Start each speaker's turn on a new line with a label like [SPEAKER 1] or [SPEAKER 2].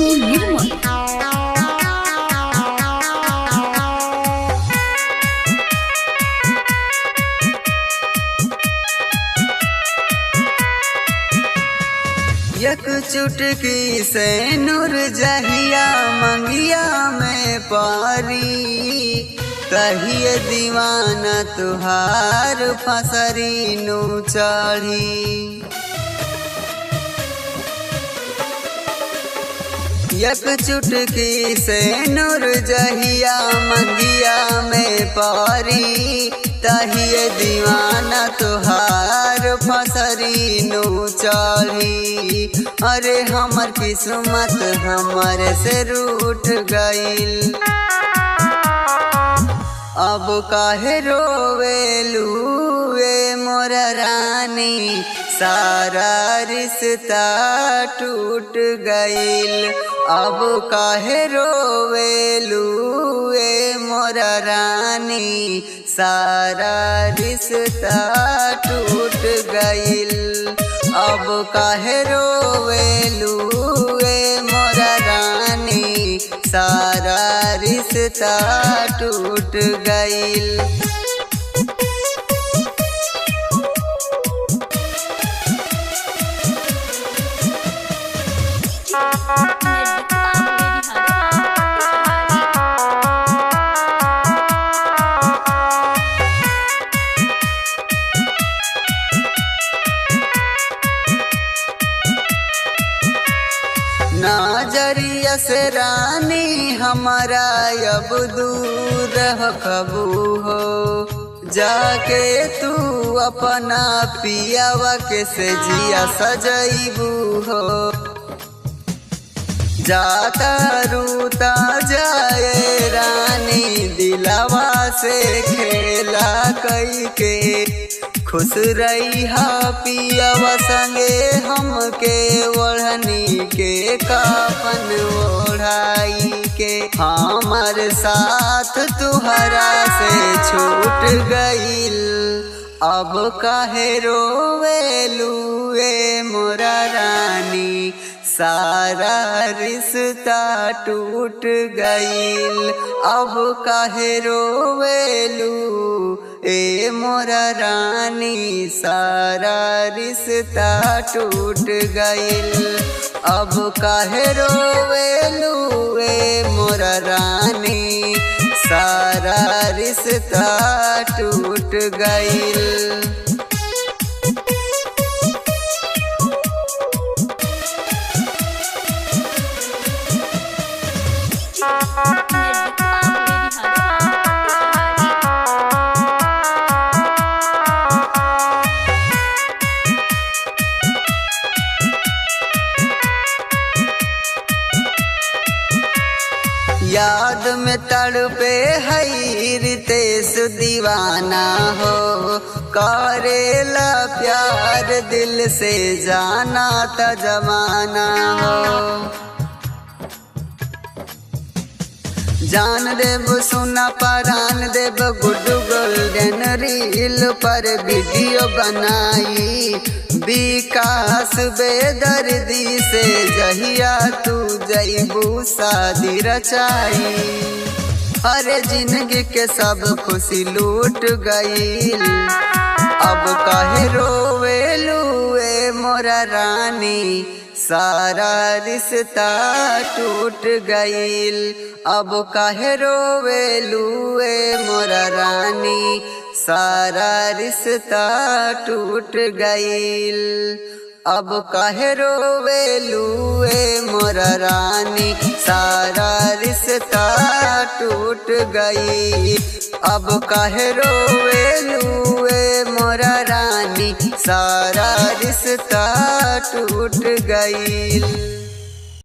[SPEAKER 1] निर्मल।
[SPEAKER 2] एक चुटकी से नूर जहिया मंगिया में पारी, कहिए दीवाना तुहार फसरी नु चढ़ी। एक चुटकी से नूर जहिया मंगिया में पारी, तहिए दीवाना तुहार फसरी नु चढ़ी। अरे हमर किस्मत हमर से रूठ गईल, अब काहे रोवेलू ए मोर रानी, सारा रिश्ता टूट गईल। अब काहे रोवेलू ए मोर रानी, सारा रिश्ता टूट गईल। अब काहे रोवेलू ए मोर रानी, सारा रिश्ता टूट गईल। नजरिया से रानी हमारा अब दूर कबू हो, जाके तू अपना पियावा के से जिया सजैबू हो। जाता रूता जाए रानी दिलावा से खेला कई के, खुश रही हा पियावा संगे हमके ओढ़नी के कापन ओढ़ाई के। हमार साथ तुहरा से छूट गईल, अब काहे रोवेलू ए मोरा रानी, सारा रिश्ता टूट गईल। अब काहे रोवेलू ए मोरा रानी, सारा रिश्ता टूट गईल। अब काहे रोवेलू ए मोरा रानी, सारा रिश्ता टूट गईल। याद में तड़पे है रितेश दीवाना हो, करेला प्यार दिल से जाना त जमाना हो। जान देव सुना परान देव गुड्डू गोल्डन रील पर वीडियो बनाई, विकास बेदर्दी से जहिया तू जैबू शादी रचाई। अरे जिंदगी के सब खुशी लूट गईल, अब काहे रोवेलू ए मोरा रानी, सारा रिश्ता टूट गईल। अब काहे रोवेलू ए मोरा रानी, सारा रिश्ता टूट गईल। अब काहे रोवेलू ए मोरा रानी, सारा रिश्ता टूट गई। अब काहे रोवेलू ए मोरा रानी, सारा रिश्ता टूट गईल।